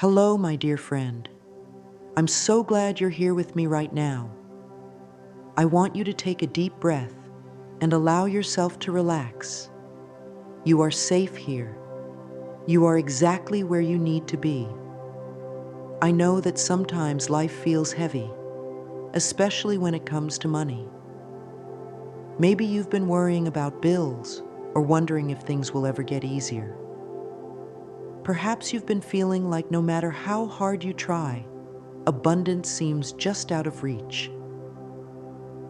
Hello, my dear friend. I'm so glad you're here with me right now. I want you to take a deep breath and allow yourself to relax. You are safe here. You are exactly where you need to be. I know that sometimes life feels heavy, especially when it comes to money. Maybe you've been worrying about bills or wondering if things will ever get easier. Perhaps you've been feeling like no matter how hard you try, abundance seems just out of reach.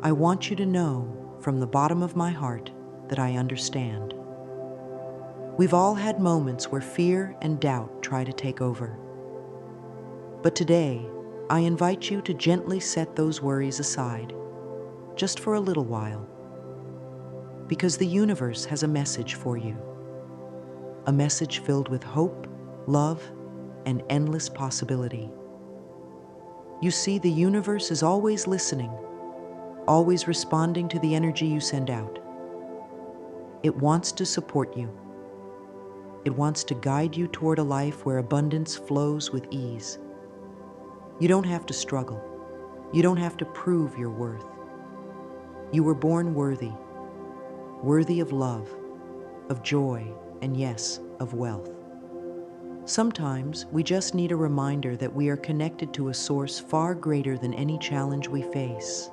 I want you to know from the bottom of my heart that I understand. We've all had moments where fear and doubt try to take over. But today, I invite you to gently set those worries aside, just for a little while, because the universe has a message for you. A message filled with hope, love, and endless possibility. You see, the universe is always listening, always responding to the energy you send out. It wants to support you. It wants to guide you toward a life where abundance flows with ease. You don't have to struggle. You don't have to prove your worth. You were born worthy, worthy of love, of joy, and yes, of wealth. Sometimes we just need a reminder that we are connected to a source far greater than any challenge we face.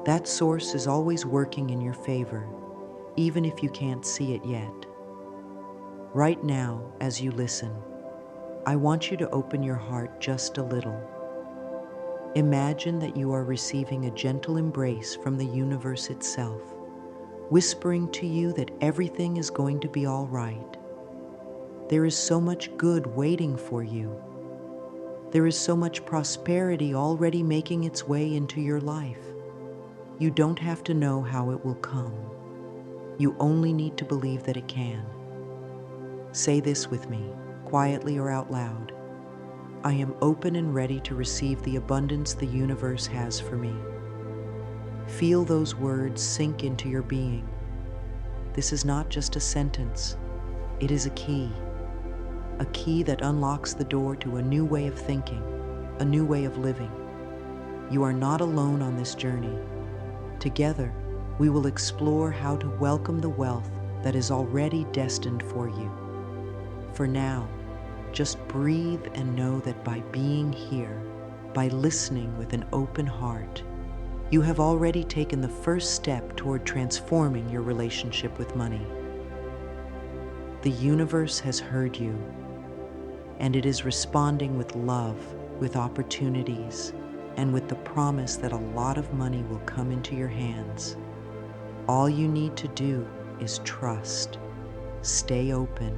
That source is always working in your favor, even if you can't see it yet. Right now, as you listen, I want you to open your heart just a little. Imagine that you are receiving a gentle embrace from the universe itself, whispering to you that everything is going to be all right. There is so much good waiting for you. There is so much prosperity already making its way into your life. You don't have to know how it will come. You only need to believe that it can. Say this with me, quietly or out loud. I am open and ready to receive the abundance the universe has for me. Feel those words sink into your being. This is not just a sentence. It is a key that unlocks the door to a new way of thinking, a new way of living. You are not alone on this journey. Together, we will explore how to welcome the wealth that is already destined for you. For now, just breathe and know that by being here, by listening with an open heart, you have already taken the first step toward transforming your relationship with money. The universe has heard you, and it is responding with love, with opportunities, and with the promise that a lot of money will come into your hands. All you need to do is trust, stay open,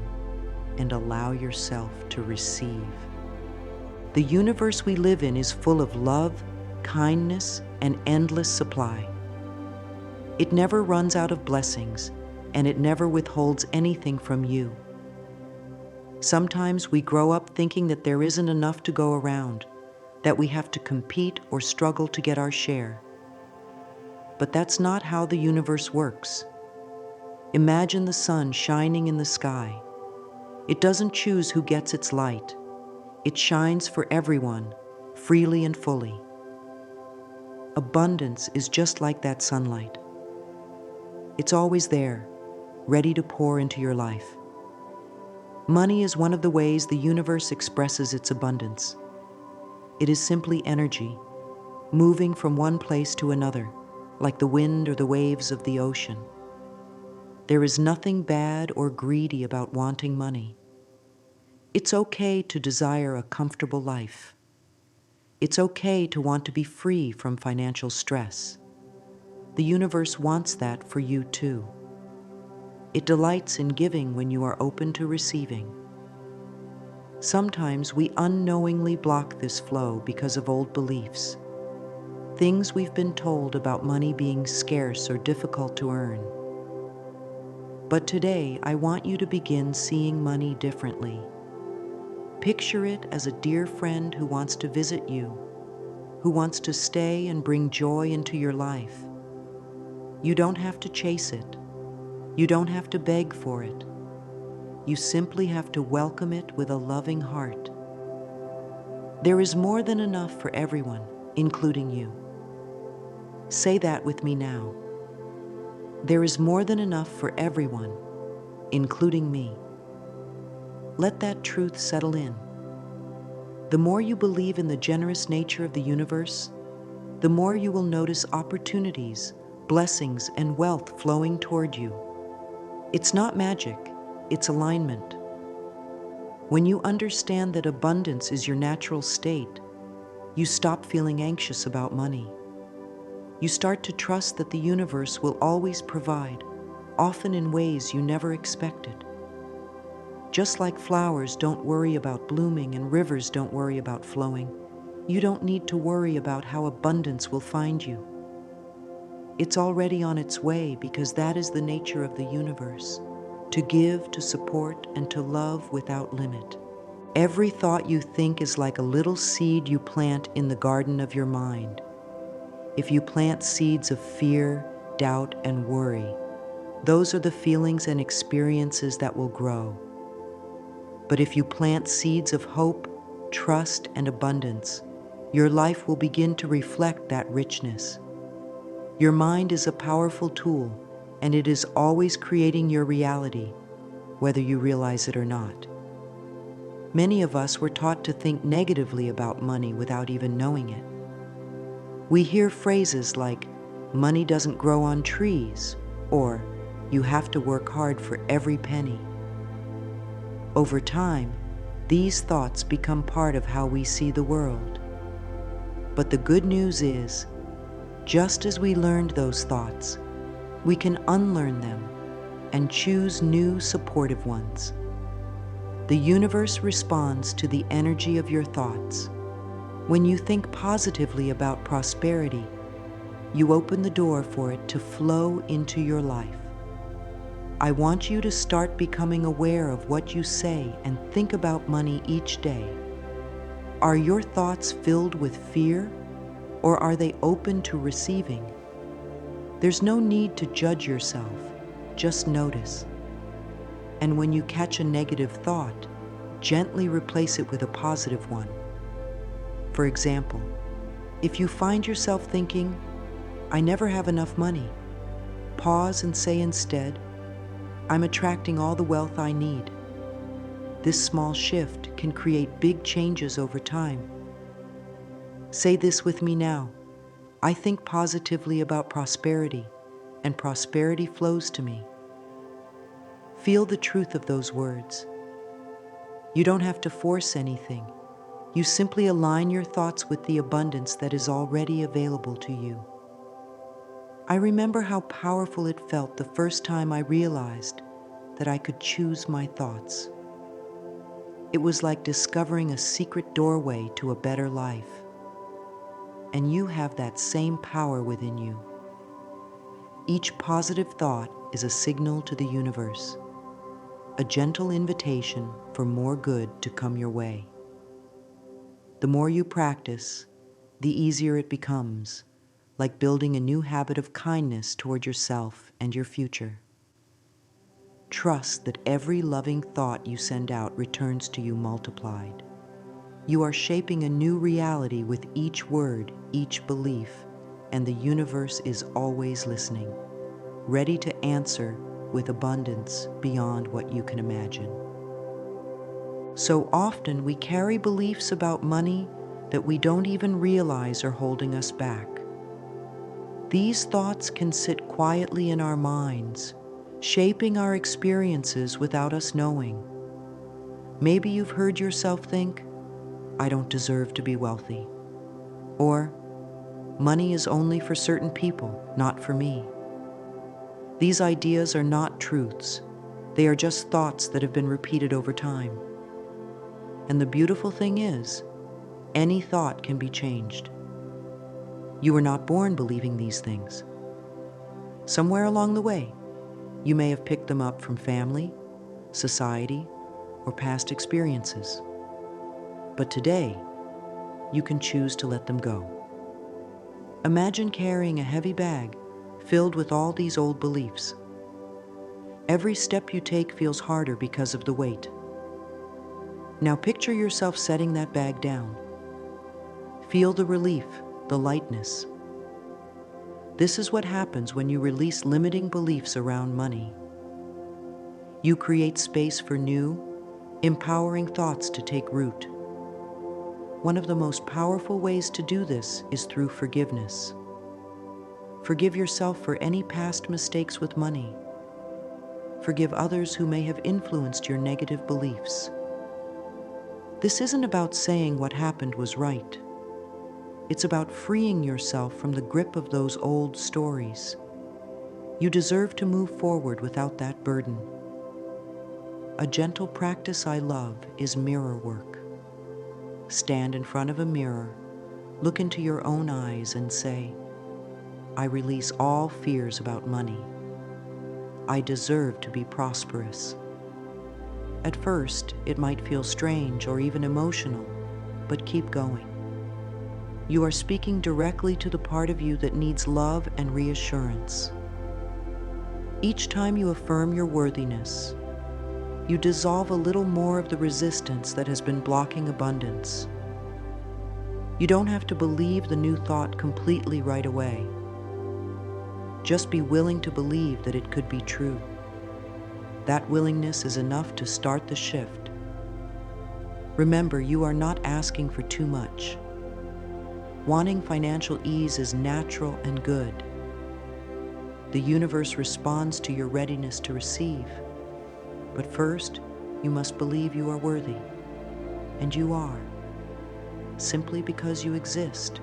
and allow yourself to receive. The universe we live in is full of love, kindness, and endless supply. It never runs out of blessings, and it never withholds anything from you. Sometimes we grow up thinking that there isn't enough to go around, that we have to compete or struggle to get our share. But that's not how the universe works. Imagine the sun shining in the sky. It doesn't choose who gets its light. It shines for everyone, freely and fully. Abundance is just like that sunlight. It's always there, ready to pour into your life. Money is one of the ways the universe expresses its abundance. It is simply energy, moving from one place to another, like the wind or the waves of the ocean. There is nothing bad or greedy about wanting money. It's okay to desire a comfortable life. It's okay to want to be free from financial stress. The universe wants that for you too. It delights in giving when you are open to receiving. Sometimes we unknowingly block this flow because of old beliefs, things we've been told about money being scarce or difficult to earn. But today, I want you to begin seeing money differently. Picture it as a dear friend who wants to visit you, who wants to stay and bring joy into your life. You don't have to chase it. You don't have to beg for it. You simply have to welcome it with a loving heart There is more than enough for everyone, including you. Say that with me now. There is more than enough for everyone, including me. Let that truth settle in. The more you believe in the generous nature of the universe, the more you will notice opportunities, blessings, and wealth flowing toward you. It's not magic, it's alignment. When you understand that abundance is your natural state, you stop feeling anxious about money. You start to trust that the universe will always provide, often in ways you never expected. Just like flowers don't worry about blooming and rivers don't worry about flowing, you don't need to worry about how abundance will find you. It's already on its way because that is the nature of the universe, to give, to support, and to love without limit. Every thought you think is like a little seed you plant in the garden of your mind. If you plant seeds of fear, doubt, and worry, those are the feelings and experiences that will grow. But if you plant seeds of hope, trust, and abundance, your life will begin to reflect that richness. Your mind is a powerful tool, and it is always creating your reality, whether you realize it or not. Many of us were taught to think negatively about money without even knowing it. We hear phrases like, money doesn't grow on trees, or you have to work hard for every penny. Over time, these thoughts become part of how we see the world. But the good news is, just as we learned those thoughts, we can unlearn them and choose new supportive ones. The universe responds to the energy of your thoughts. When you think positively about prosperity, you open the door for it to flow into your life. I want you to start becoming aware of what you say and think about money each day. Are your thoughts filled with fear, or are they open to receiving? There's no need to judge yourself, just notice. And when you catch a negative thought, gently replace it with a positive one. For example, if you find yourself thinking, I never have enough money, pause and say instead, I'm attracting all the wealth I need. This small shift can create big changes over time. Say this with me now. I think positively about prosperity, and prosperity flows to me. Feel the truth of those words. You don't have to force anything. You simply align your thoughts with the abundance that is already available to you. I remember how powerful it felt the first time I realized that I could choose my thoughts. It was like discovering a secret doorway to a better life. And you have that same power within you. Each positive thought is a signal to the universe, a gentle invitation for more good to come your way. The more you practice, the easier it becomes, like building a new habit of kindness toward yourself and your future. Trust that every loving thought you send out returns to you multiplied. You are shaping a new reality with each word, each belief, and the universe is always listening, ready to answer with abundance beyond what you can imagine. So often we carry beliefs about money that we don't even realize are holding us back. These thoughts can sit quietly in our minds, shaping our experiences without us knowing. Maybe you've heard yourself think, I don't deserve to be wealthy. Or, money is only for certain people, not for me. These ideas are not truths. They are just thoughts that have been repeated over time. And the beautiful thing is, any thought can be changed. You were not born believing these things. Somewhere along the way, you may have picked them up from family, society, or past experiences. But today, you can choose to let them go. Imagine carrying a heavy bag filled with all these old beliefs. Every step you take feels harder because of the weight. Now picture yourself setting that bag down. Feel the relief, the lightness. This is what happens when you release limiting beliefs around money. You create space for new, empowering thoughts to take root. One of the most powerful ways to do this is through forgiveness. Forgive yourself for any past mistakes with money. Forgive others who may have influenced your negative beliefs. This isn't about saying what happened was right. It's about freeing yourself from the grip of those old stories. You deserve to move forward without that burden. A gentle practice I love is mirror work. Stand in front of a mirror, look into your own eyes and say, I release all fears about money. I deserve to be prosperous. At first, it might feel strange or even emotional, but keep going. You are speaking directly to the part of you that needs love and reassurance. Each time you affirm your worthiness, you dissolve a little more of the resistance that has been blocking abundance. You don't have to believe the new thought completely right away. Just be willing to believe that it could be true. That willingness is enough to start the shift. Remember, you are not asking for too much. Wanting financial ease is natural and good. The universe responds to your readiness to receive. But first, you must believe you are worthy. And you are. Simply because you exist.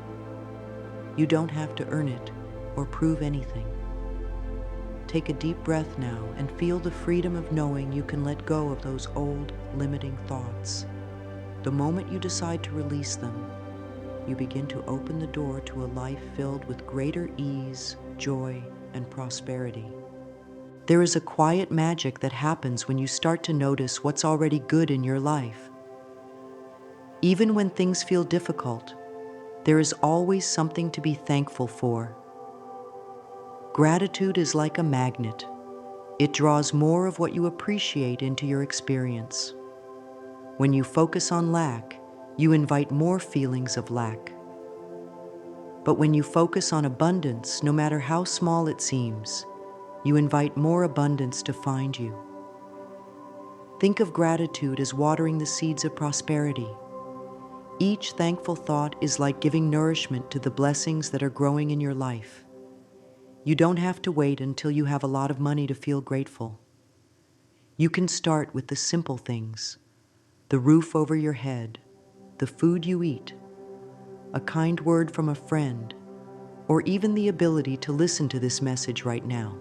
You don't have to earn it or prove anything. Take a deep breath now and feel the freedom of knowing you can let go of those old, limiting thoughts. The moment you decide to release them, you begin to open the door to a life filled with greater ease, joy, and prosperity. There is a quiet magic that happens when you start to notice what's already good in your life. Even when things feel difficult, there is always something to be thankful for. Gratitude is like a magnet. It draws more of what you appreciate into your experience. When you focus on lack, you invite more feelings of lack. But when you focus on abundance, no matter how small it seems, you invite more abundance to find you. Think of gratitude as watering the seeds of prosperity. Each thankful thought is like giving nourishment to the blessings that are growing in your life. You don't have to wait until you have a lot of money to feel grateful. You can start with the simple things: the roof over your head, the food you eat, a kind word from a friend, or even the ability to listen to this message right now.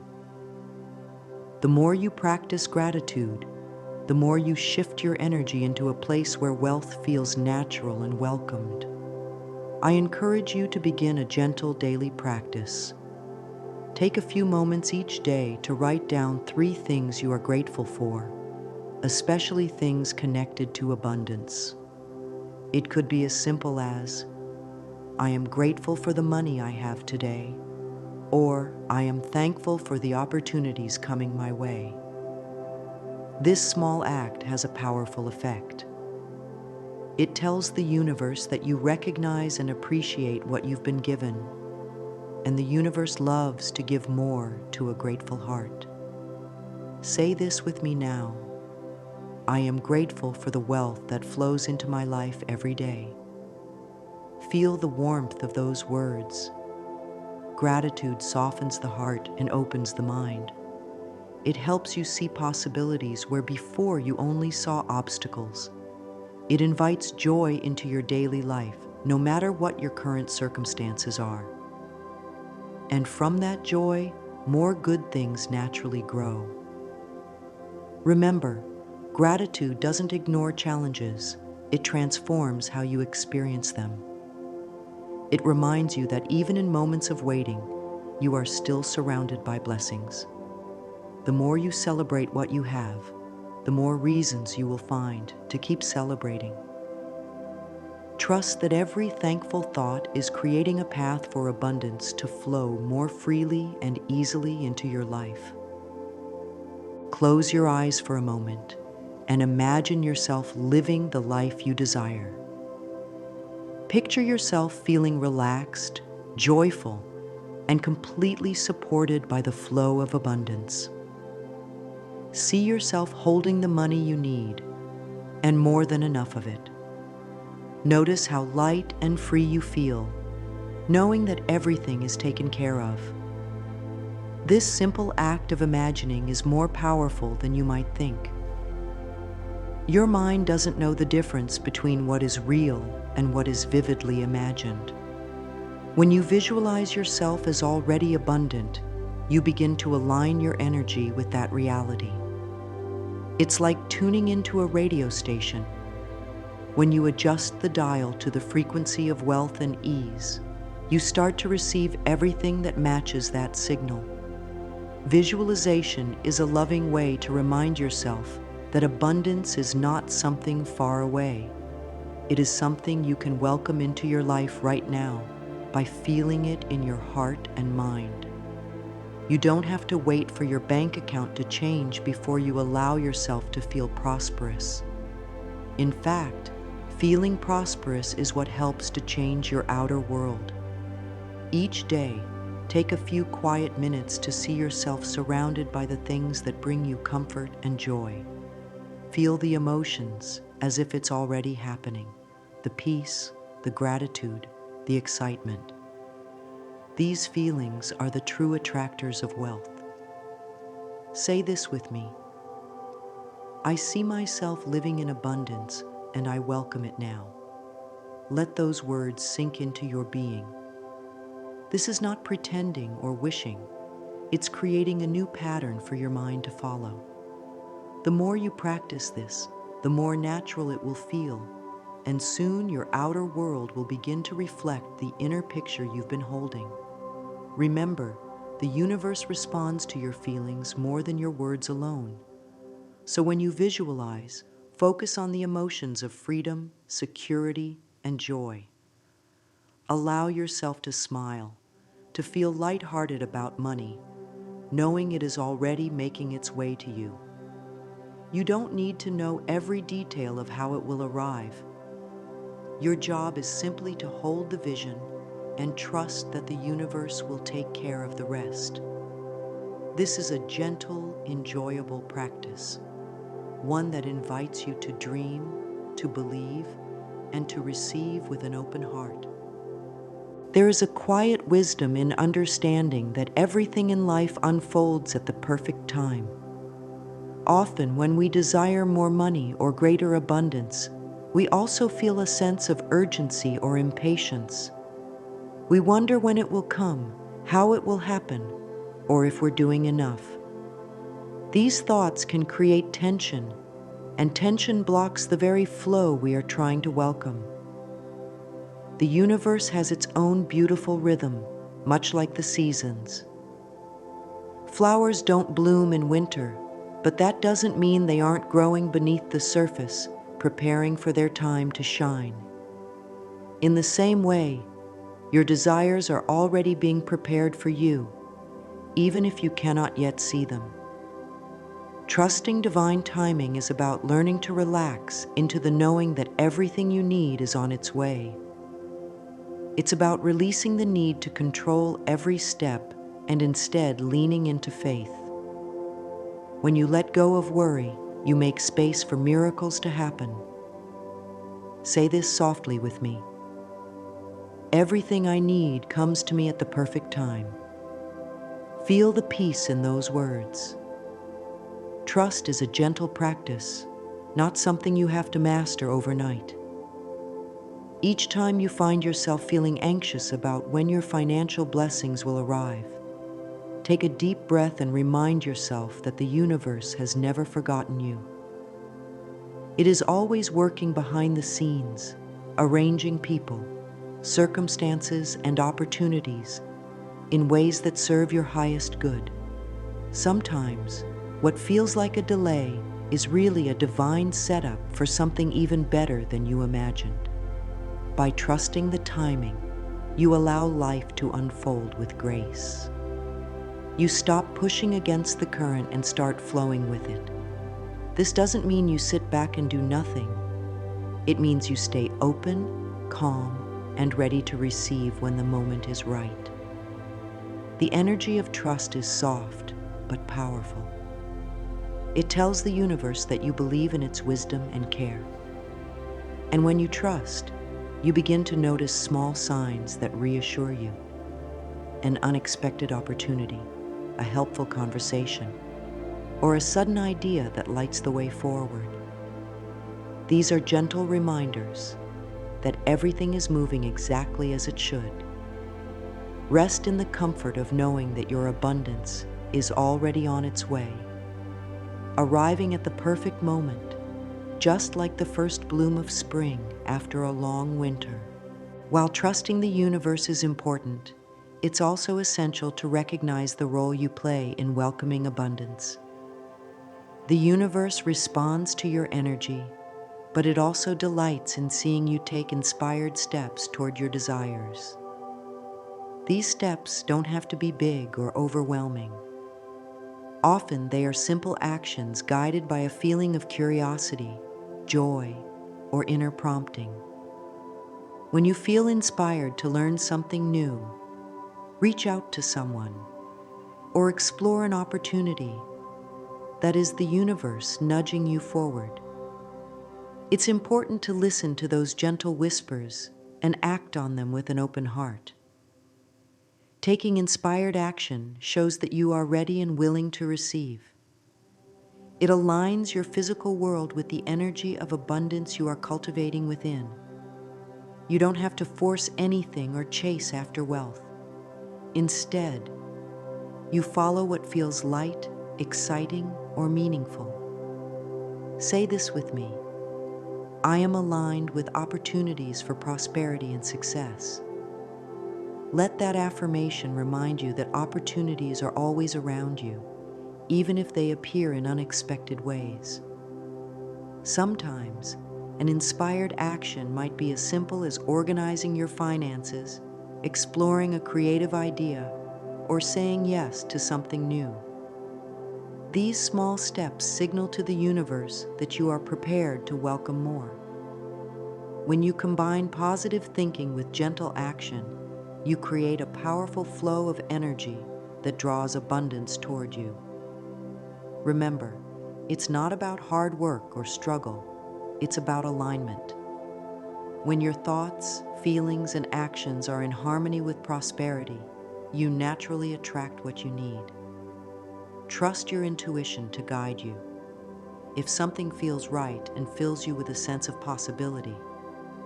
The more you practice gratitude, the more you shift your energy into a place where wealth feels natural and welcomed. I encourage you to begin a gentle daily practice. Take a few moments each day to write down 3 things you are grateful for, especially things connected to abundance. It could be as simple as, I am grateful for the money I have today, or I am thankful for the opportunities coming my way. This small act has a powerful effect. It tells the universe that you recognize and appreciate what you've been given, and the universe loves to give more to a grateful heart. Say this with me now. I am grateful for the wealth that flows into my life every day. Feel the warmth of those words. Gratitude softens the heart and opens the mind. It helps you see possibilities where before you only saw obstacles. It invites joy into your daily life, no matter what your current circumstances are. And from that joy, more good things naturally grow. Remember, gratitude doesn't ignore challenges. It transforms how you experience them. It reminds you that even in moments of waiting, you are still surrounded by blessings. The more you celebrate what you have, the more reasons you will find to keep celebrating. Trust that every thankful thought is creating a path for abundance to flow more freely and easily into your life. Close your eyes for a moment and imagine yourself living the life you desire. Picture yourself feeling relaxed, joyful, and completely supported by the flow of abundance. See yourself holding the money you need, and more than enough of it. Notice how light and free you feel, knowing that everything is taken care of. This simple act of imagining is more powerful than you might think. Your mind doesn't know the difference between what is real and what is vividly imagined. When you visualize yourself as already abundant, you begin to align your energy with that reality. It's like tuning into a radio station. When you adjust the dial to the frequency of wealth and ease, you start to receive everything that matches that signal. Visualization is a loving way to remind yourself that abundance is not something far away. It is something you can welcome into your life right now by feeling it in your heart and mind. You don't have to wait for your bank account to change before you allow yourself to feel prosperous. In fact, feeling prosperous is what helps to change your outer world. Each day, take a few quiet minutes to see yourself surrounded by the things that bring you comfort and joy. Feel the emotions as if it's already happening, the peace, the gratitude, the excitement. These feelings are the true attractors of wealth. Say this with me. I see myself living in abundance, and I welcome it now. Let those words sink into your being. This is not pretending or wishing. It's creating a new pattern for your mind to follow. The more you practice this, the more natural it will feel, and soon your outer world will begin to reflect the inner picture you've been holding. Remember, the universe responds to your feelings more than your words alone. So when you visualize, focus on the emotions of freedom, security, and joy. Allow yourself to smile, to feel lighthearted about money, knowing it is already making its way to you. You don't need to know every detail of how it will arrive. Your job is simply to hold the vision and trust that the universe will take care of the rest. This is a gentle, enjoyable practice, one that invites you to dream, to believe, and to receive with an open heart. There is a quiet wisdom in understanding that everything in life unfolds at the perfect time. Often, when we desire more money or greater abundance, we also feel a sense of urgency or impatience. We wonder when it will come, how it will happen, or if we're doing enough. These thoughts can create tension, and tension blocks the very flow we are trying to welcome. The universe has its own beautiful rhythm, much like the seasons. Flowers don't bloom in winter, but that doesn't mean they aren't growing beneath the surface, preparing for their time to shine. In the same way, your desires are already being prepared for you, even if you cannot yet see them. Trusting divine timing is about learning to relax into the knowing that everything you need is on its way. It's about releasing the need to control every step and instead leaning into faith. When you let go of worry, you make space for miracles to happen. Say this softly with me. Everything I need comes to me at the perfect time. Feel the peace in those words. Trust is a gentle practice, not something you have to master overnight. Each time you find yourself feeling anxious about when your financial blessings will arrive, take a deep breath and remind yourself that the universe has never forgotten you. It is always working behind the scenes, arranging people, circumstances, and opportunities in ways that serve your highest good. Sometimes, what feels like a delay is really a divine setup for something even better than you imagined. By trusting the timing, you allow life to unfold with grace. You stop pushing against the current and start flowing with it. This doesn't mean you sit back and do nothing. It means you stay open, calm, and ready to receive when the moment is right. The energy of trust is soft but powerful. It tells the universe that you believe in its wisdom and care. And when you trust, you begin to notice small signs that reassure you. An unexpected opportunity, a helpful conversation, or a sudden idea that lights the way forward. These are gentle reminders that everything is moving exactly as it should. Rest in the comfort of knowing that your abundance is already on its way, arriving at the perfect moment, just like the first bloom of spring after a long winter. While trusting the universe is important, it's also essential to recognize the role you play in welcoming abundance. The universe responds to your energy, but it also delights in seeing you take inspired steps toward your desires. These steps don't have to be big or overwhelming. Often they are simple actions guided by a feeling of curiosity, joy, or inner prompting. When you feel inspired to learn something new, reach out to someone, or explore an opportunity that is the universe nudging you forward. It's important to listen to those gentle whispers and act on them with an open heart. Taking inspired action shows that you are ready and willing to receive. It aligns your physical world with the energy of abundance you are cultivating within. You don't have to force anything or chase after wealth. Instead, you follow what feels light, exciting, or meaningful. Say this with me: I am aligned with opportunities for prosperity and success. Let that affirmation remind you that opportunities are always around you, even if they appear in unexpected ways. Sometimes, an inspired action might be as simple as organizing your finances, exploring a creative idea, or saying yes to something new. These small steps signal to the universe that you are prepared to welcome more. When you combine positive thinking with gentle action, you create a powerful flow of energy that draws abundance toward you. Remember, it's not about hard work or struggle, it's about alignment. When your thoughts, feelings, and actions are in harmony with prosperity, you naturally attract what you need. Trust your intuition to guide you. If something feels right and fills you with a sense of possibility,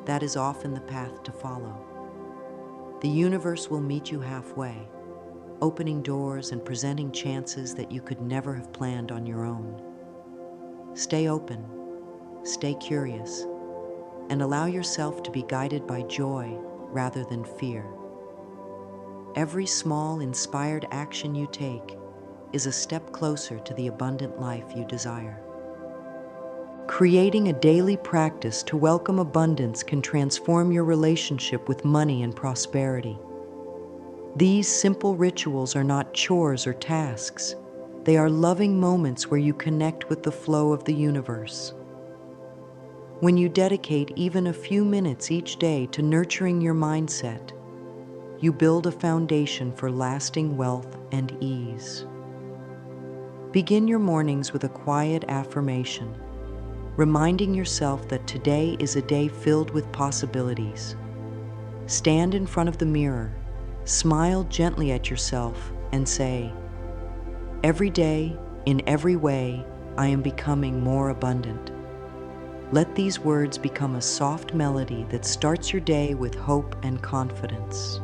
that is often the path to follow. The universe will meet you halfway, opening doors and presenting chances that you could never have planned on your own. Stay open, stay curious, and allow yourself to be guided by joy rather than fear. Every small, inspired action you take is a step closer to the abundant life you desire. Creating a daily practice to welcome abundance can transform your relationship with money and prosperity. These simple rituals are not chores or tasks. They are loving moments where you connect with the flow of the universe. When you dedicate even a few minutes each day to nurturing your mindset, you build a foundation for lasting wealth and ease. Begin your mornings with a quiet affirmation, reminding yourself that today is a day filled with possibilities. Stand in front of the mirror, smile gently at yourself, and say, "Every day, in every way, I am becoming more abundant." Let these words become a soft melody that starts your day with hope and confidence.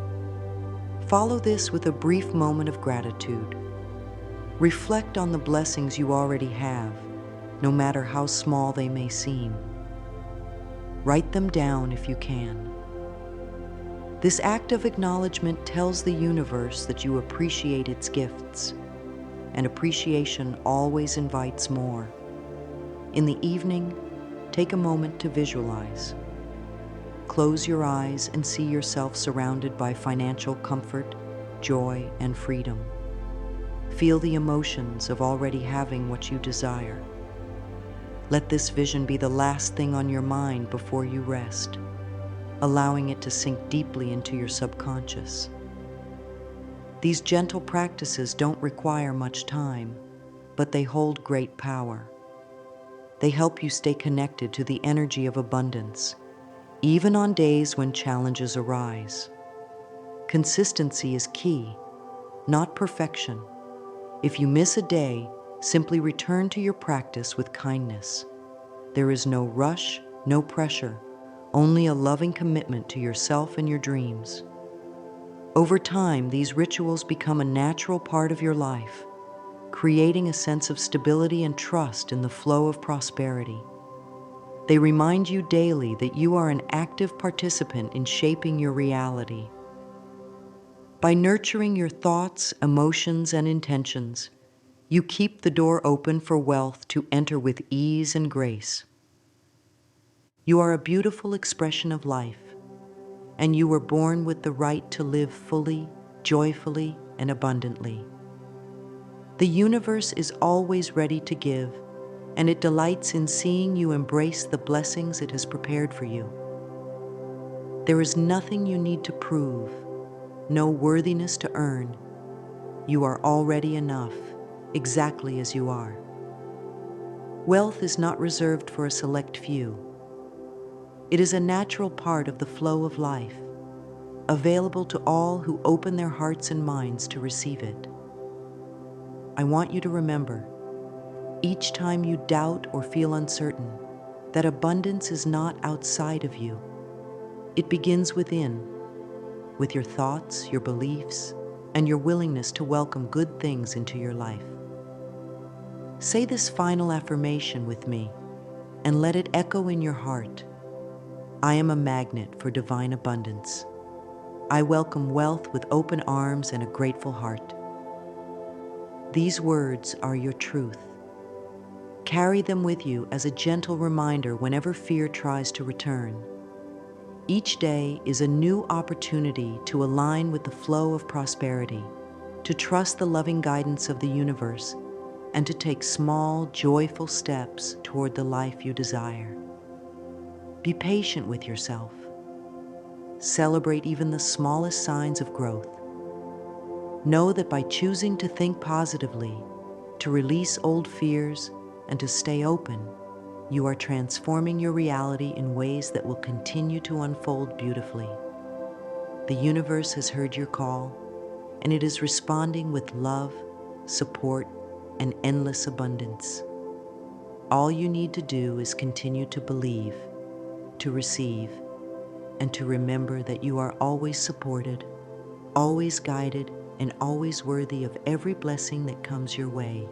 Follow this with a brief moment of gratitude. Reflect on the blessings you already have, no matter how small they may seem. Write them down if you can. This act of acknowledgement tells the universe that you appreciate its gifts, and appreciation always invites more. In the evening, take a moment to visualize. Close your eyes and see yourself surrounded by financial comfort, joy, and freedom. Feel the emotions of already having what you desire. Let this vision be the last thing on your mind before you rest. allowing it to sink deeply into your subconscious. These gentle practices don't require much time, but they hold great power. They help you stay connected to the energy of abundance, even on days when challenges arise. Consistency is key, not perfection. If you miss a day, simply return to your practice with kindness. There is no rush, no pressure, only a loving commitment to yourself and your dreams. Over time, these rituals become a natural part of your life, creating a sense of stability and trust in the flow of prosperity. They remind you daily that you are an active participant in shaping your reality. By nurturing your thoughts, emotions, and intentions, you keep the door open for wealth to enter with ease and grace. You are a beautiful expression of life, and you were born with the right to live fully, joyfully, and abundantly. The universe is always ready to give, and it delights in seeing you embrace the blessings it has prepared for you. There is nothing you need to prove, no worthiness to earn. You are already enough, exactly as you are. Wealth is not reserved for a select few. It is a natural part of the flow of life, available to all who open their hearts and minds to receive it. I want you to remember, each time you doubt or feel uncertain, that abundance is not outside of you. It begins within, with your thoughts, your beliefs, and your willingness to welcome good things into your life. Say this final affirmation with me and let it echo in your heart. I am a magnet for divine abundance. I welcome wealth with open arms and a grateful heart. These words are your truth. Carry them with you as a gentle reminder whenever fear tries to return. Each day is a new opportunity to align with the flow of prosperity, to trust the loving guidance of the universe, and to take small, joyful steps toward the life you desire. Be patient with yourself. Celebrate even the smallest signs of growth. Know that by choosing to think positively, to release old fears, and to stay open, you are transforming your reality in ways that will continue to unfold beautifully. The universe has heard your call, and it is responding with love, support, and endless abundance. All you need to do is continue to believe, to receive, and to remember that you are always supported, always guided, and always worthy of every blessing that comes your way.